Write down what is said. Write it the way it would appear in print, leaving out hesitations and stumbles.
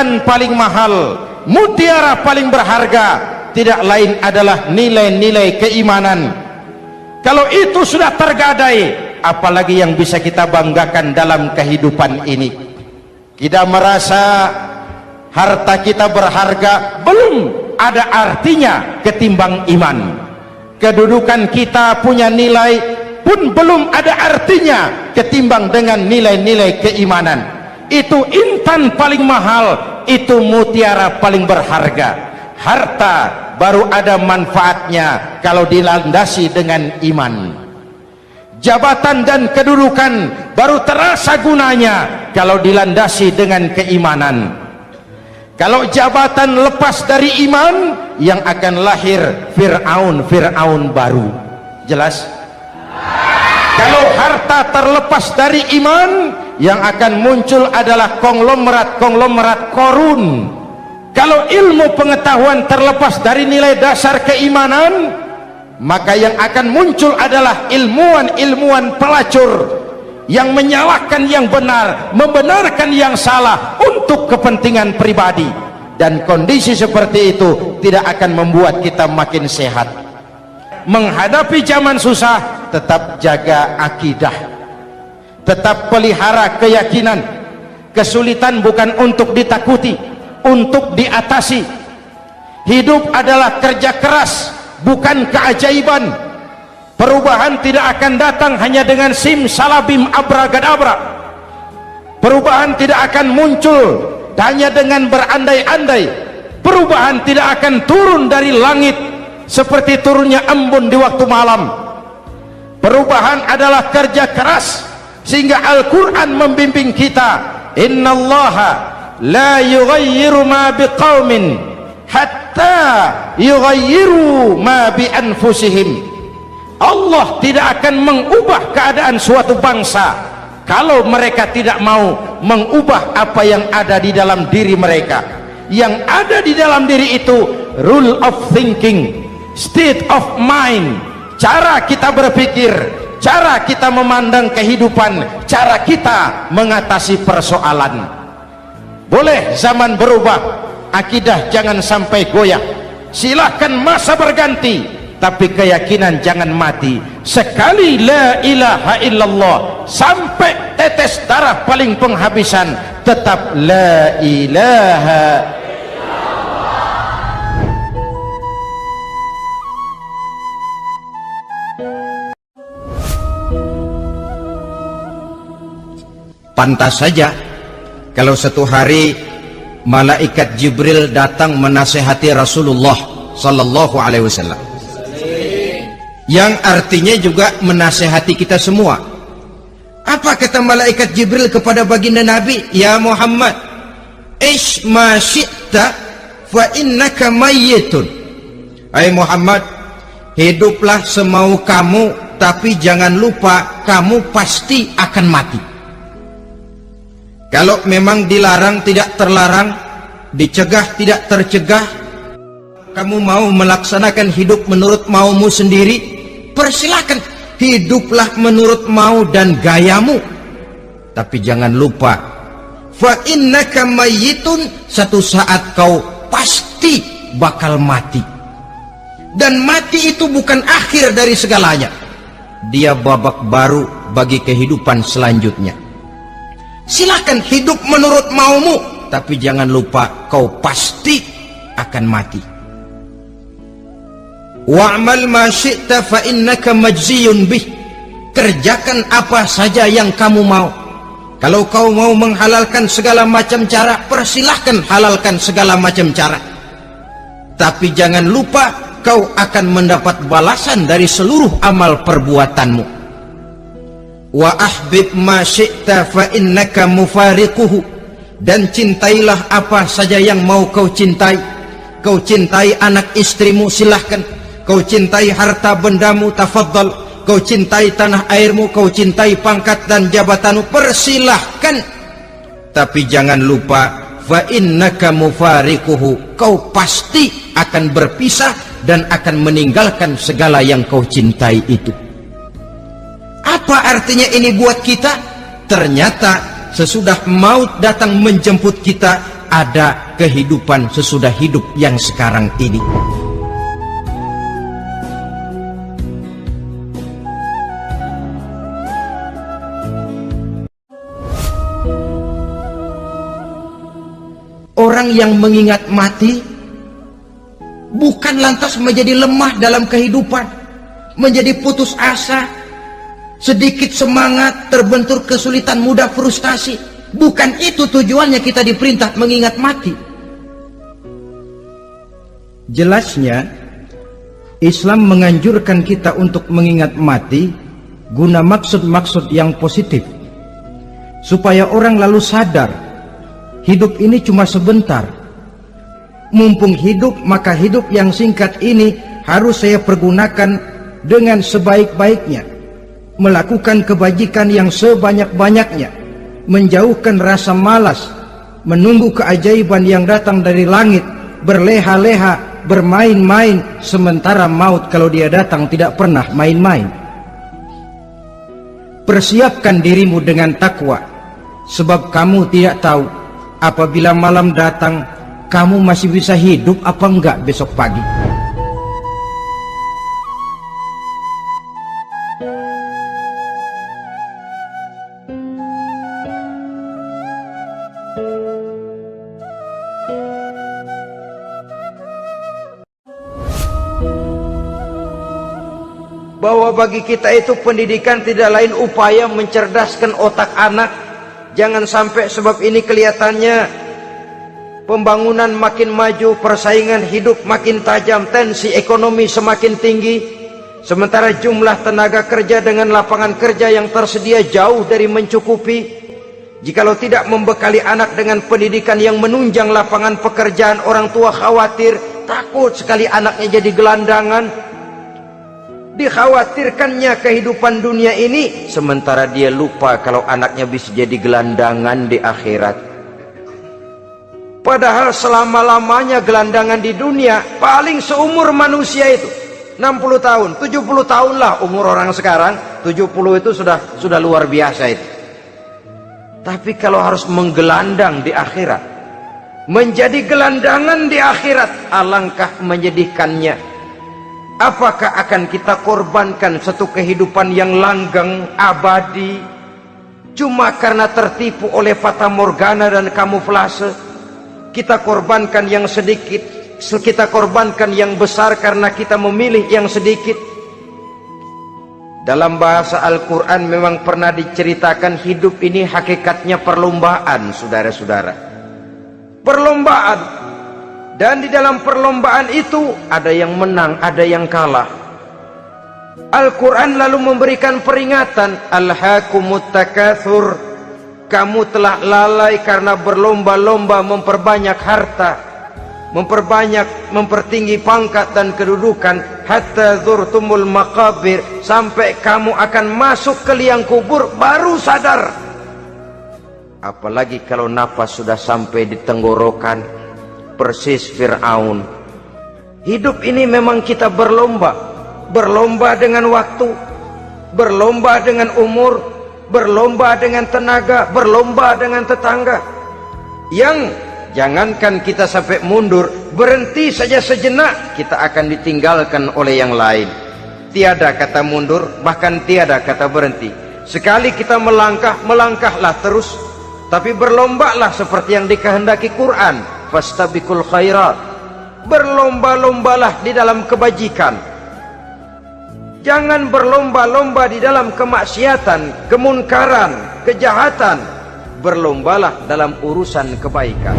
intan paling mahal, mutiara paling berharga, tidak lain adalah nilai-nilai keimanan. Kalau itu sudah tergadai, apalagi yang bisa kita banggakan dalam kehidupan ini? Kita merasa harta kita berharga, belum ada artinya ketimbang iman. Kedudukan kita punya nilai pun belum ada artinya ketimbang dengan nilai-nilai keimanan. Itu intan paling mahal, itu mutiara paling berharga. Harta baru ada manfaatnya kalau dilandasi dengan iman. Jabatan dan kedudukan baru terasa gunanya kalau dilandasi dengan keimanan. Kalau jabatan lepas dari iman, yang akan lahir Fir'aun baru. Jelas? Kalau harta terlepas dari iman, yang akan muncul adalah konglomerat Korun. Kalau ilmu pengetahuan terlepas dari nilai dasar keimanan, maka yang akan muncul adalah ilmuwan pelacur yang menyalahkan yang benar, membenarkan yang salah untuk kepentingan pribadi. Dan kondisi seperti itu tidak akan membuat kita makin sehat. Menghadapi zaman susah, tetap jaga akidah, tetap pelihara keyakinan. Kesulitan bukan untuk ditakuti, untuk diatasi. Hidup adalah kerja keras, bukan keajaiban. Perubahan tidak akan datang hanya dengan simsalabim abragadabra. Perubahan tidak akan muncul hanya dengan berandai-andai. Perubahan tidak akan turun dari langit seperti turunnya embun di waktu malam. Perubahan adalah kerja keras, sehingga Al-Quran membimbing kita, innallaha la yughayyiru ma biqaumin hatta yughayyiru ma bi anfusihim. Allah tidak akan mengubah keadaan suatu bangsa kalau mereka tidak mau mengubah apa yang ada di dalam diri mereka. Yang ada di dalam diri itu rule of thinking, state of mind, cara kita berpikir, cara kita memandang kehidupan, cara kita mengatasi persoalan. Boleh zaman berubah, akidah jangan sampai goyah. Silahkan masa berganti, tapi keyakinan jangan mati. Sekali la ilaha illallah sampai tetes darah paling penghabisan, tetap la ilaha illallah. Pantas saja kalau satu hari malaikat Jibril datang menasihati Rasulullah sallallahu alaihi wasallam, yang artinya juga menasihati kita semua. Apa kata malaikat Jibril kepada baginda Nabi? Ya Muhammad, ish ma syi'ta fa innaka mayyitun. Hai Muhammad, hiduplah semau kamu, tapi jangan lupa kamu pasti akan mati. Kalau memang dilarang tidak terlarang, dicegah tidak tercegah, kamu mau melaksanakan hidup menurut maumu sendiri, persilakan, hiduplah menurut mau dan gayamu. Tapi jangan lupa, fa innaka mayyitun, satu saat kau pasti bakal mati. Dan mati itu bukan akhir dari segalanya, dia babak baru bagi kehidupan selanjutnya. Silakan hidup menurut maumu, tapi jangan lupa kau pasti akan mati. Wa'mal ma syi'ta fa innaka majziyun bih. Kerjakan apa saja yang kamu mau. Kalau kau mau menghalalkan segala macam cara, persilahkan halalkan segala macam cara. Tapi jangan lupa kau akan mendapat balasan dari seluruh amal perbuatanmu. Wa ahbib ma syi'ta fa innaka mufariquhu. Dan cintailah apa saja yang mau kau cintai. Kau cintai anak istrimu, silahkan. Kau cintai harta bendamu, tafadhal. Kau cintai tanah airmu, kau cintai pangkat dan jabatanmu, persilahkan. Tapi jangan lupa, fa innaka mufariquhu, kau pasti akan berpisah dan akan meninggalkan segala yang kau cintai itu. Apa artinya ini buat kita? Ternyata sesudah maut datang menjemput kita, ada kehidupan sesudah hidup yang sekarang ini. Orang yang mengingat mati bukan lantas menjadi lemah dalam kehidupan, menjadi putus asa, sedikit semangat, terbentur kesulitan, mudah frustasi. Bukan itu tujuannya kita diperintah mengingat mati. Jelasnya Islam menganjurkan kita untuk mengingat mati guna maksud-maksud yang positif, supaya orang lalu sadar hidup ini cuma sebentar. Mumpung hidup, maka hidup yang singkat ini harus saya pergunakan dengan sebaik-baiknya, melakukan kebajikan yang sebanyak-banyaknya, menjauhkan rasa malas, menunggu keajaiban yang datang dari langit, berleha-leha, bermain-main, sementara maut kalau dia datang tidak pernah main-main. Persiapkan dirimu dengan takwa, sebab kamu tidak tahu apabila malam datang, kamu masih bisa hidup apa enggak besok pagi. Bahwa bagi kita itu pendidikan tidak lain upaya mencerdaskan otak anak. Jangan sampai sebab ini kelihatannya pembangunan makin maju, persaingan hidup makin tajam, tensi ekonomi semakin tinggi, sementara jumlah tenaga kerja dengan lapangan kerja yang tersedia jauh dari mencukupi. Jikalau tidak membekali anak dengan pendidikan yang menunjang lapangan pekerjaan, orang tua khawatir, takut sekali anaknya jadi gelandangan. Dikhawatirkannya kehidupan dunia ini, sementara dia lupa kalau anaknya bisa jadi gelandangan di akhirat. Padahal selama-lamanya gelandangan di dunia paling seumur manusia itu 60 tahun, 70 tahun lah umur orang sekarang. 70 itu sudah luar biasa itu. Tapi kalau harus menggelandang di akhirat, menjadi gelandangan di akhirat, alangkah menyedihkannya. Apakah akan kita korbankan satu kehidupan yang langgeng, abadi, cuma karena tertipu oleh fata morgana dan kamuflase? Kita korbankan yang sedikit, kita korbankan yang besar karena kita memilih yang sedikit. Dalam bahasa Al-Quran memang pernah diceritakan hidup ini hakikatnya perlombaan, saudara-saudara. Perlombaan. Dan di dalam perlombaan itu ada yang menang, ada yang kalah. Al-Quran lalu memberikan peringatan, Alhaakumut takatsur, kamu telah lalai karena berlomba-lomba memperbanyak harta, mempertinggi pangkat dan kedudukan, hatta zurtumul maqabir, sampai kamu akan masuk ke liang kubur baru sadar. Apalagi kalau nafas sudah sampai di tenggorokan, persis Fir'aun. Hidup ini memang kita berlomba dengan waktu, berlomba dengan umur, berlomba dengan tenaga, berlomba dengan tetangga. Yang jangankan kita sampai mundur, berhenti saja sejenak, kita akan ditinggalkan oleh yang lain. Tiada kata mundur, bahkan tiada kata berhenti. Sekali kita melangkah, melangkahlah terus. Tapi berlombalah seperti yang dikehendaki Quran, fastabiqul khairat, berlomba-lombalah di dalam kebajikan. Jangan berlomba-lomba di dalam kemaksiatan, kemunkaran, kejahatan. Berlombalah dalam urusan kebaikan.